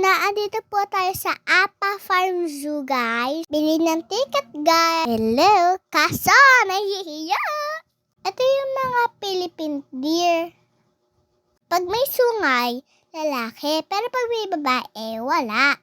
Andito po tayo sa Apa Farm Zoo, guys. Bili ng ticket, guys. Hello, kaso nahihiya. Ito yung mga Philippine deer. Pag may sungay, lalaki. Pero pag may babae, wala.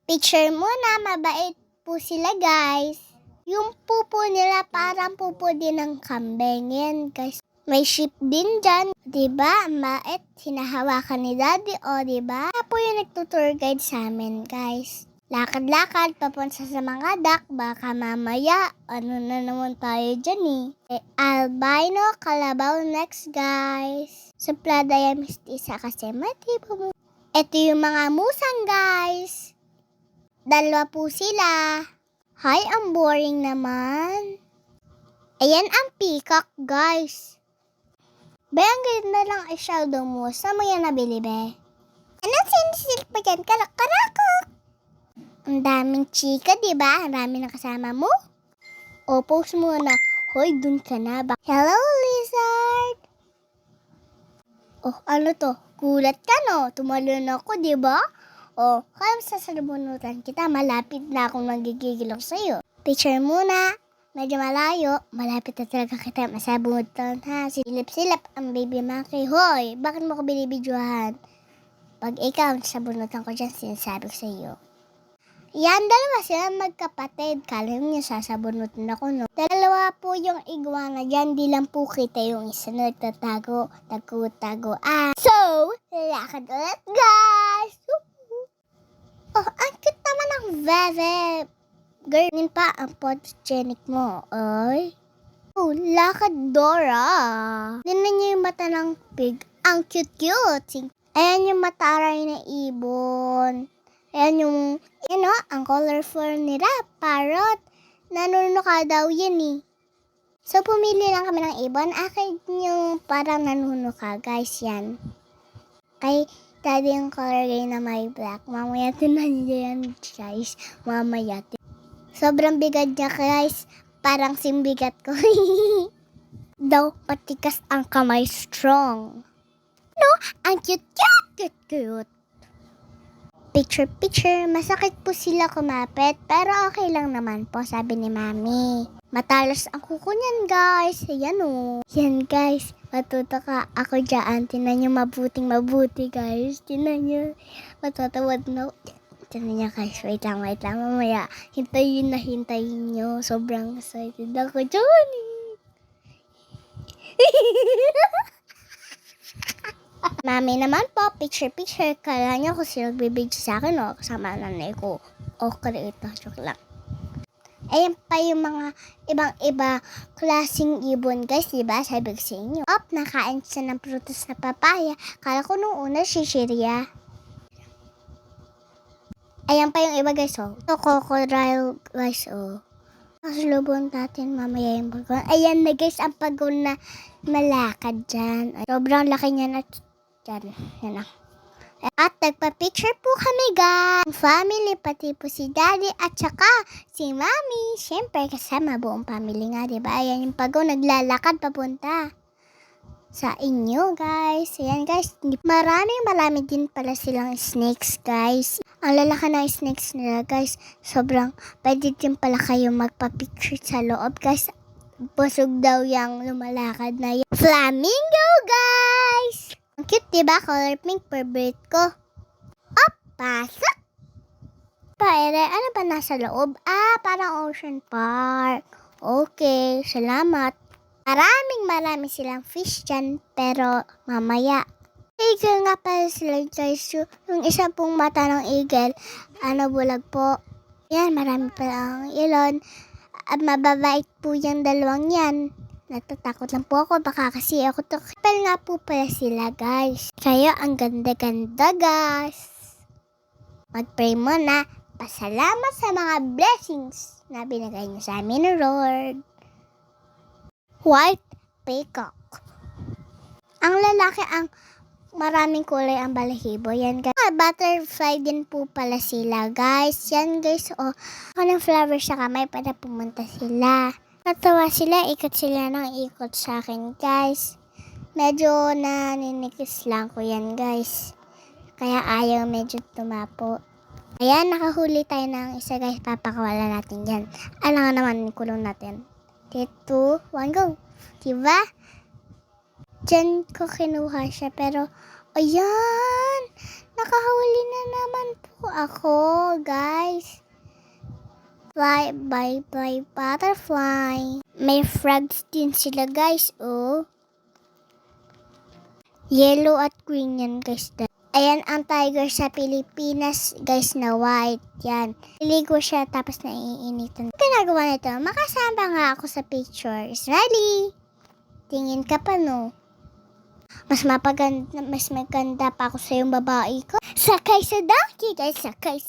Picture muna, mabait po sila, guys. Yung pupo nila parang pupo din ng kambing. Yan, guys. May sheep din dyan. Diba? Mait, hinahawakan ni daddy. O, diba? Kaya po yung nagtutour guide sa amin, guys. Lakad-lakad, papunta sa mga duck. Baka mamaya, ano na naman tayo dyan albino kalabaw next, guys. Supladaya mistisa kasi matibo mo. Ito yung mga musang, guys. Dalawa po sila. Hi, ang boring naman. Ayan ang peacock, guys. Be, ang ganda lang ay shadow mo. Saan mo yan nabili, be? Anong sinisilip pa dyan? Karakak! Ang daming chika, diba? Ang dami na kasama mo. O, post muna. Hoy, dun ka na ba? Hello, lizard! Oh, ano to? Gulat ka, no? Tumalon ako, diba? O, kaya sasabunutan kita. Malapit na akong magigigilok sa'yo. Picture muna. Medyo malayo, malapit na talaga kita masabunutan, ha? Silip-silip ang baby monkey. Hoy, bakit mo ko binibidyohan? Pag ikaw, sabunutan ko dyan, sinasabi ko sa iyo. Yan, dalawa sila magkapatid. Kala niyo sasabunutan ako, no? Dalawa po yung iguana dyan, di lang po kita yung isa na nagtatago, tago-tago. So, lakad ulit, guys! Oh, ang cute naman ng Veve. Girl, yun pa ang photogenic mo, oy. Oh, lakad Dora. Tingnan niyo yung mata ng pig. Ang cute-cute. Ayan yung mataray na ibon. Ayan yung, ang colorful nila, parrot. Nanunuka daw yan So, pumili lang kami ng ibon. Akin yung parang nanunuka, guys, yan. Kay daddy yung color gray na may black. Mamaya tinan niyo yan, guys. Mamaya sobrang bigat niya, guys. Parang simbigat ko. Daw, patikas ang kamay, strong. No, ang cute. Picture. Masakit po sila kumapit, pero okay lang naman po, sabi ni mami. Matalas ang kuko niyan, guys. Ayan Yan, guys. Matuto ka. Ako dyan. Tinan niyo mabuti, guys. Tinan niyo. Matatawad na. Tinan niya, guys. Wait lang. Mamaya, hintayin nyo. Sobrang excited ako, Johnny. Mami naman po, picture. Kala niya kung sino nagbibidyo sa akin, kasama nanay ko. Okay, ito. Joke lang. Ayan pa yung mga ibang-iba klaseng ibon, guys. Diba? Sabi ko sa inyo. Nakain siya ng prutas na papaya. Kala ko nung una, sisirya. Ayan pa yung iba, guys, Ito, crocodile, guys, Kasulubon natin mamaya yung pagod. Ayan na, guys, ang pagod na malakad dyan. Sobrang laki niya na dyan. Yan na. At nagpa-picture po kami, guys. Family, pati po si daddy at saka si mami. Siyempre, kasama buong family nga, diba? Ayan yung pagod, naglalakad papunta sa inyo, guys. Ayan, guys. Marami din pala silang snakes, guys. Ang lalaki ng snakes nila, guys. Sobrang pwede din pala kayo magpa-picture sa loob, guys. Busog daw yung lumalakad na yung flamingo, guys. Ang cute, diba? Color pink, favorite ko. Pasok! Ano ba nasa loob? Parang ocean park. Okay, salamat. Marami silang fish dyan, pero mamaya. Eagle nga pala sila, guys. Yung isa pong mata ng eagle, bulag po. Yan, marami palang ilon. At mababait po yung dalawang yan. Natatakot lang po ako, baka kasi ako to. Kapal nga po pala sila, guys. Kaya ang ganda-ganda, guys. Mag-pray muna. Pasalamat sa mga blessings na binigay niyo sa amin, Lord. White peacock. Ang lalaki, ang maraming kulay ang balahibo. Yan, guys. Butterfly din po pala sila, guys. Yan, guys. Ng flower sa kamay para pumunta sila. Natawa sila. Ikot sila ng ikot sa akin, guys. Medyo naninikis lang ko yan, guys. Kaya ayaw medyo tumapo. Ayan, nakahuli tayo ng isa guys. Papakawala natin yan. Alam naman, kulong natin. 3, 2, 1, go! Diba? Diyan ko kinuha siya. Pero, ayan! Nakahuli na naman po ako, guys. Fly, bye, bye, butterfly. May frogs din sila, guys, oh. Yellow at green yan, guys. Ayan ang tiger sa Pilipinas, guys, na white. Yan. Iligo siya tapos naiinitan. Ang ginagawa nito, makasama nga ako sa picture. Smiley! Tingin ka pa, no? Mas maganda pa ako sa yung babae ko. Sakay sa donkey, guys. Sakay.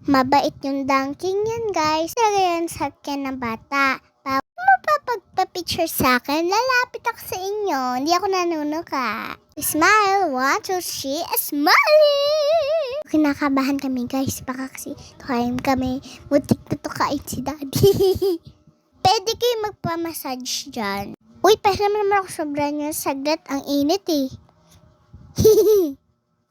Mabait yung donkey yan, guys. Talaga yan sa akin ng bata. Mapapagpa-picture sa akin, lalapit ako sa inyo. Hindi ako nanunuka. Smile. 1, 2, 3. Smiley! Kinakabahan kami, guys. Baka kasi kain kami. Mutik na to kain si daddy. Pwede kayo magpa-massage dyan. Uy, pero naman ako sobra niya. Saglit, ang init eh.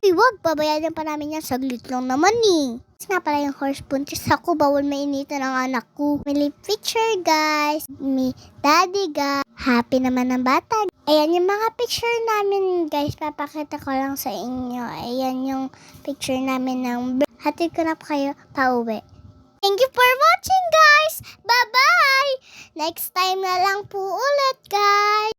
Uy, wag. Babayaran pa namin yan. Saglit lang naman eh. Kasi nga pala yung horse buntis ako. Bawal mainitan ang anak ko. May picture, guys. May daddy, guys. Happy naman ang bata. Ayan yung mga picture namin, guys. Papakita ko lang sa inyo. Ayan yung picture namin ng hatid ko na po kayo pauwi. Thank you for watching, guys. Bye-bye. Next time na lang po ulit, guys.